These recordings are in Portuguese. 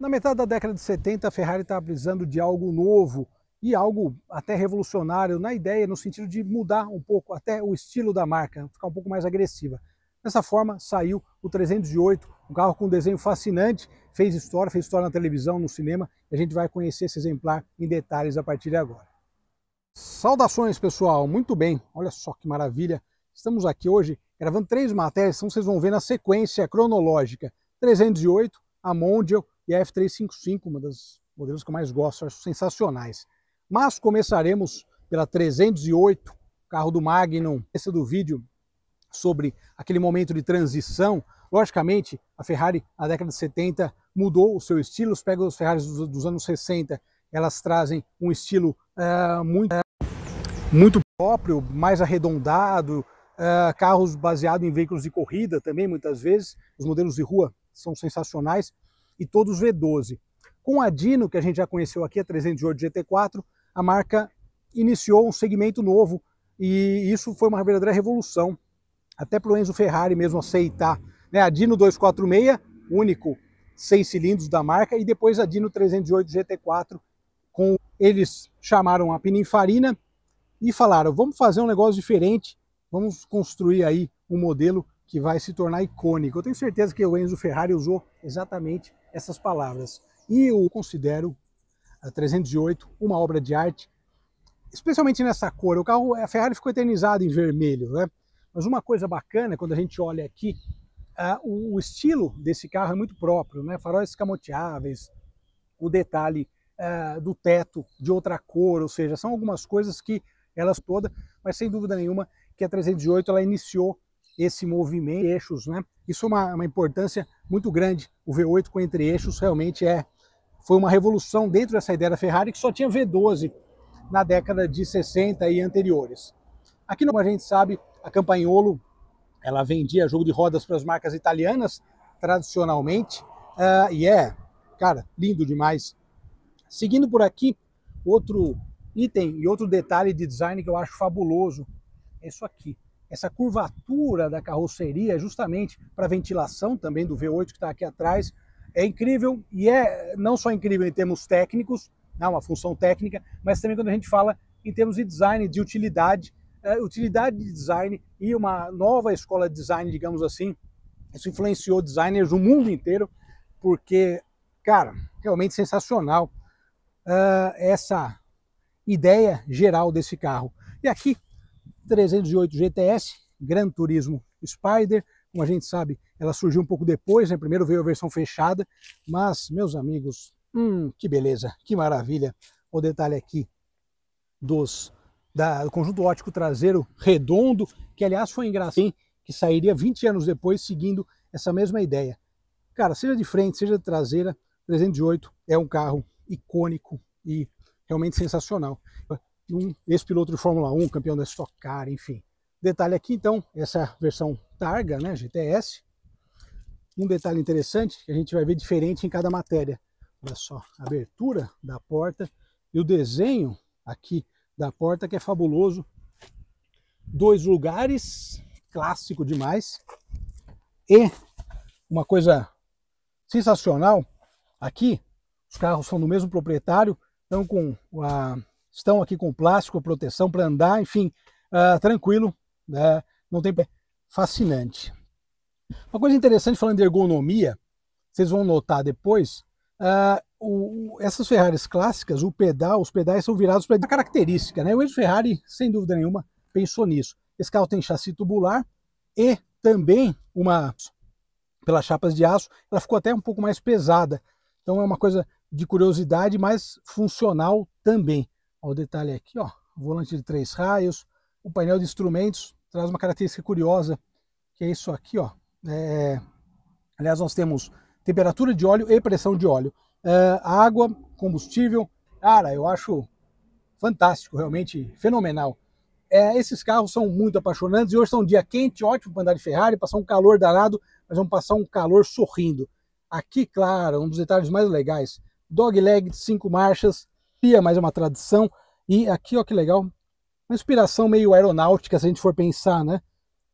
Na metade da década de 70, a Ferrari estava precisando de algo novo e algo até revolucionário na ideia, no sentido de mudar um pouco até o estilo da marca, ficar um pouco mais agressiva. Dessa forma, saiu o 308, um carro com um desenho fascinante, fez história na televisão, no cinema, e a gente vai conhecer esse exemplar em detalhes a partir de agora. Saudações, pessoal! Muito bem, olha só que maravilha! Estamos aqui hoje gravando 3 matérias, então vocês vão ver na sequência cronológica: 308, a Mondial e a F355, uma das modelos que eu mais gosto, acho sensacionais. Mas começaremos pela 308, carro do Magnum. Esse do vídeo sobre aquele momento de transição. Logicamente, a Ferrari, na década de 70, mudou o seu estilo. Pega os Ferraris dos anos 60, elas trazem um estilo muito próprio, mais arredondado, carros baseados em veículos de corrida também, muitas vezes. Os modelos de rua são sensacionais, e todos V12. Com a Dino, que a gente já conheceu aqui, a 308 GT4, a marca iniciou um segmento novo, e isso foi uma verdadeira revolução, até para o Enzo Ferrari mesmo aceitar, né? A Dino 246, único 6 cilindros da marca, e depois a Dino 308 GT4, eles chamaram a Pininfarina e falaram: vamos fazer um negócio diferente, vamos construir aí um modelo que vai se tornar icônico. Eu tenho certeza que o Enzo Ferrari usou exatamente essas palavras. E eu considero a 308 uma obra de arte, especialmente nessa cor. O carro, a Ferrari ficou eternizada em vermelho, né? Mas uma coisa bacana, quando a gente olha aqui, o estilo desse carro é muito próprio, né? Faróis escamoteáveis, o detalhe do teto de outra cor, ou seja, são algumas coisas que elas todas, mas sem dúvida nenhuma que a 308 ela iniciou esse movimento, eixos, né? Isso é uma importância muito grande. O V8 com entre-eixos realmente foi uma revolução dentro dessa ideia da Ferrari, que só tinha V12 na década de 60 e anteriores. Aqui, como a gente sabe, a Campagnolo ela vendia jogo de rodas para as marcas italianas, tradicionalmente, e cara, lindo demais. Seguindo por aqui, outro item e outro detalhe de design que eu acho fabuloso é isso aqui. Essa curvatura da carroceria, justamente para ventilação também do V8 que está aqui atrás, é incrível, e é não só incrível em termos técnicos, uma função técnica, mas também quando a gente fala em termos de design, de utilidade de design e uma nova escola de design, digamos assim. Isso influenciou designers do mundo inteiro, porque, cara, realmente sensacional essa ideia geral desse carro. E aqui, 308 GTS, Gran Turismo Spider, como a gente sabe, ela surgiu um pouco depois, né? Primeiro veio a versão fechada, mas, meus amigos, que beleza, que maravilha. O detalhe aqui do conjunto óptico traseiro redondo, que aliás foi engraçado, que sairia 20 anos depois seguindo essa mesma ideia. Cara, seja de frente, seja de traseira, 308 é um carro icônico e realmente sensacional. Ex-piloto de Fórmula 1, campeão da Stock Car, enfim. Detalhe aqui, então, essa versão Targa, né, GTS. Um detalhe interessante que a gente vai ver diferente em cada matéria. Olha só, a abertura da porta e o desenho aqui da porta, que é fabuloso. 2 lugares, clássico demais. E uma coisa sensacional, aqui os carros são do mesmo proprietário, estão aqui com plástico, proteção para andar, enfim, tranquilo, não tem fascinante. Uma coisa interessante falando de ergonomia, vocês vão notar depois, essas Ferraris clássicas, os pedais são virados para a característica, né? O Enzo Ferrari, sem dúvida nenhuma, pensou nisso. Esse carro tem chassi tubular e também pelas chapas de aço, ela ficou até um pouco mais pesada. Então é uma coisa de curiosidade, mas funcional também. Olha o detalhe aqui, ó, volante de 3 raios, o painel de instrumentos traz uma característica curiosa, que é isso aqui, ó. Aliás, nós temos temperatura de óleo e pressão de óleo. Água, combustível, cara, eu acho fantástico, realmente fenomenal. Esses carros são muito apaixonantes e hoje está um dia quente, ótimo para andar de Ferrari, passar um calor danado, mas vamos passar um calor sorrindo. Aqui, claro, um dos detalhes mais legais, dogleg de 5 marchas, mas é uma tradição. E aqui, ó, que legal, uma inspiração meio aeronáutica, se a gente for pensar, né?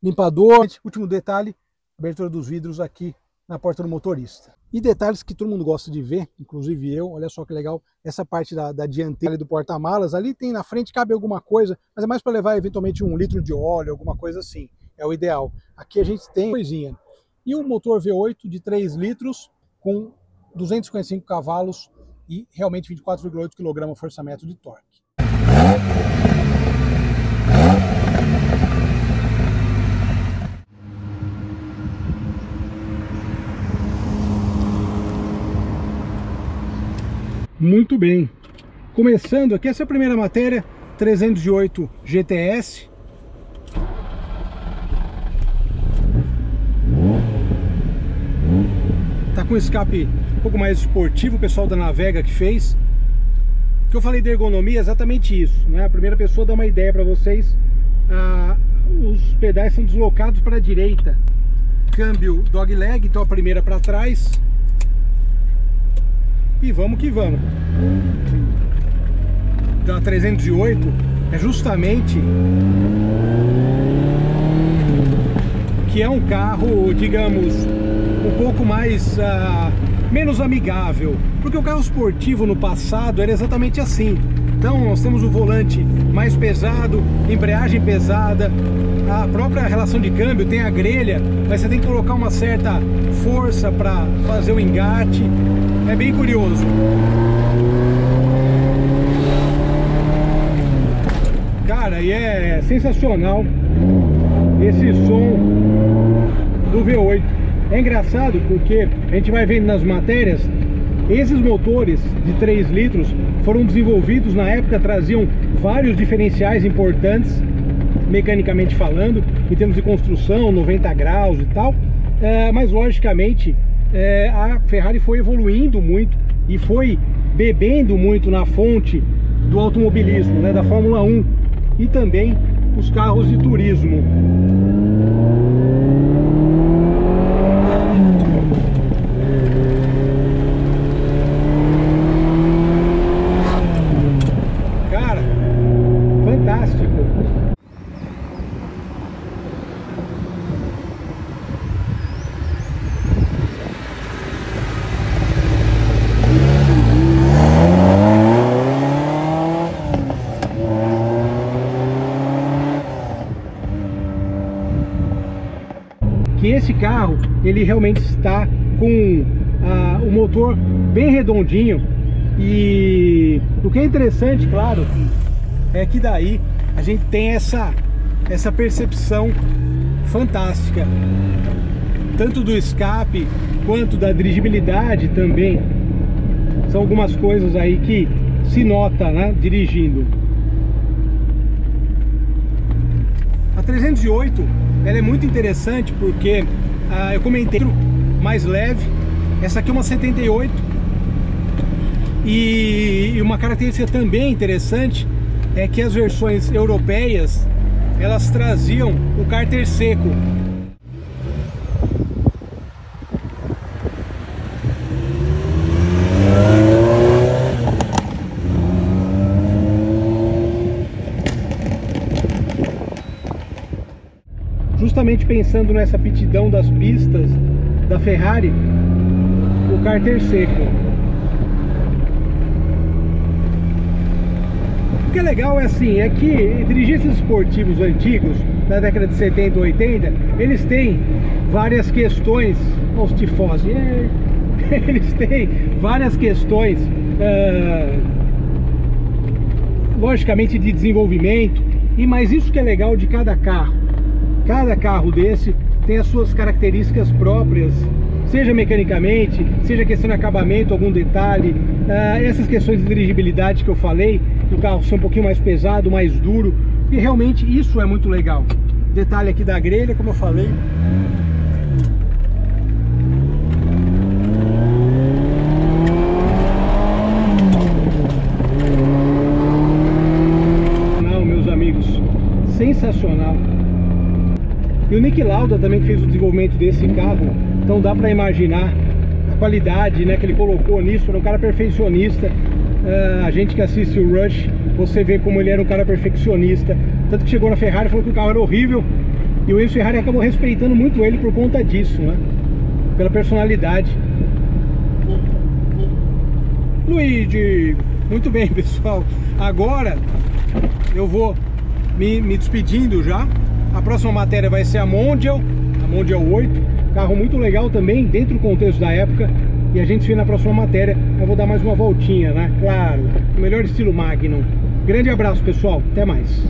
Limpador, último detalhe, abertura dos vidros aqui na porta do motorista. E detalhes que todo mundo gosta de ver, inclusive eu, olha só que legal, essa parte da dianteira do porta-malas, ali tem na frente, cabe alguma coisa, mas é mais para levar eventualmente 1 litro de óleo, alguma coisa assim, é o ideal. Aqui a gente tem coisinha. E um motor V8 de 3 litros com 255 cavalos e realmente 24,8 kgfm de torque. Muito bem, começando aqui, essa é a primeira matéria, 308 GTS. Tá com escape um pouco mais esportivo, o pessoal da Navega que fez. O que eu falei de ergonomia é exatamente isso, né? A primeira pessoa dá uma ideia para vocês. Os pedais são deslocados para a direita. Câmbio dogleg, então a primeira para trás. E vamos que vamos. Da 308 é justamente que é um carro, digamos, um pouco mais menos amigável, porque o carro esportivo no passado era exatamente assim. Então nós temos o volante mais pesado, embreagem pesada, a própria relação de câmbio tem a grelha, mas você tem que colocar uma certa força para fazer o engate. É bem curioso. Cara, e é sensacional esse som do V8. É engraçado porque a gente vai vendo nas matérias, esses motores de 3 litros foram desenvolvidos na época, traziam vários diferenciais importantes, mecanicamente falando, em termos de construção, 90 graus e tal, mas logicamente a Ferrari foi evoluindo muito e foi bebendo muito na fonte do automobilismo, né, da Fórmula 1 e também os carros de turismo. Cara, fantástico! Que esse carro, ele realmente está com o motor bem redondinho, e o que é interessante, claro, é que daí a gente tem essa percepção fantástica, tanto do escape quanto da dirigibilidade também. São algumas coisas aí que se nota, né, dirigindo. A 308 ela é muito interessante porque eu comentei mais leve. Essa aqui é uma 78 e uma característica também interessante é que as versões europeias elas traziam o cárter seco. Justamente pensando nessa aptidão das pistas da Ferrari, o cárter seco. O que é legal é assim, é que dirigir esses esportivos antigos da década de 70 e 80, eles têm várias questões, os tifose, eles têm várias questões, logicamente de desenvolvimento, mas isso que é legal de cada carro. Cada carro desse tem as suas características próprias, seja mecanicamente, seja questão de acabamento, algum detalhe, essas questões de dirigibilidade que eu falei, do carro ser um pouquinho mais pesado, mais duro, e realmente isso é muito legal. Detalhe aqui da grelha, como eu falei. Não, meus amigos, sensacional. E o Niki Lauda também fez o desenvolvimento desse carro, então dá para imaginar a qualidade, né, que ele colocou nisso. Era um cara perfeccionista. A gente que assiste o Rush, você vê como ele era um cara perfeccionista. Tanto que chegou na Ferrari e falou que o carro era horrível, e o Enzo Ferrari acabou respeitando muito ele por conta disso, né? pela personalidade. Luigi, muito bem, pessoal. Agora eu vou me despedindo já. A próxima matéria vai ser a Mondial 8. Carro muito legal também, dentro do contexto da época. E a gente se vê na próxima matéria. Eu vou dar mais uma voltinha, né? Claro, o melhor estilo Magnum. Grande abraço, pessoal. Até mais.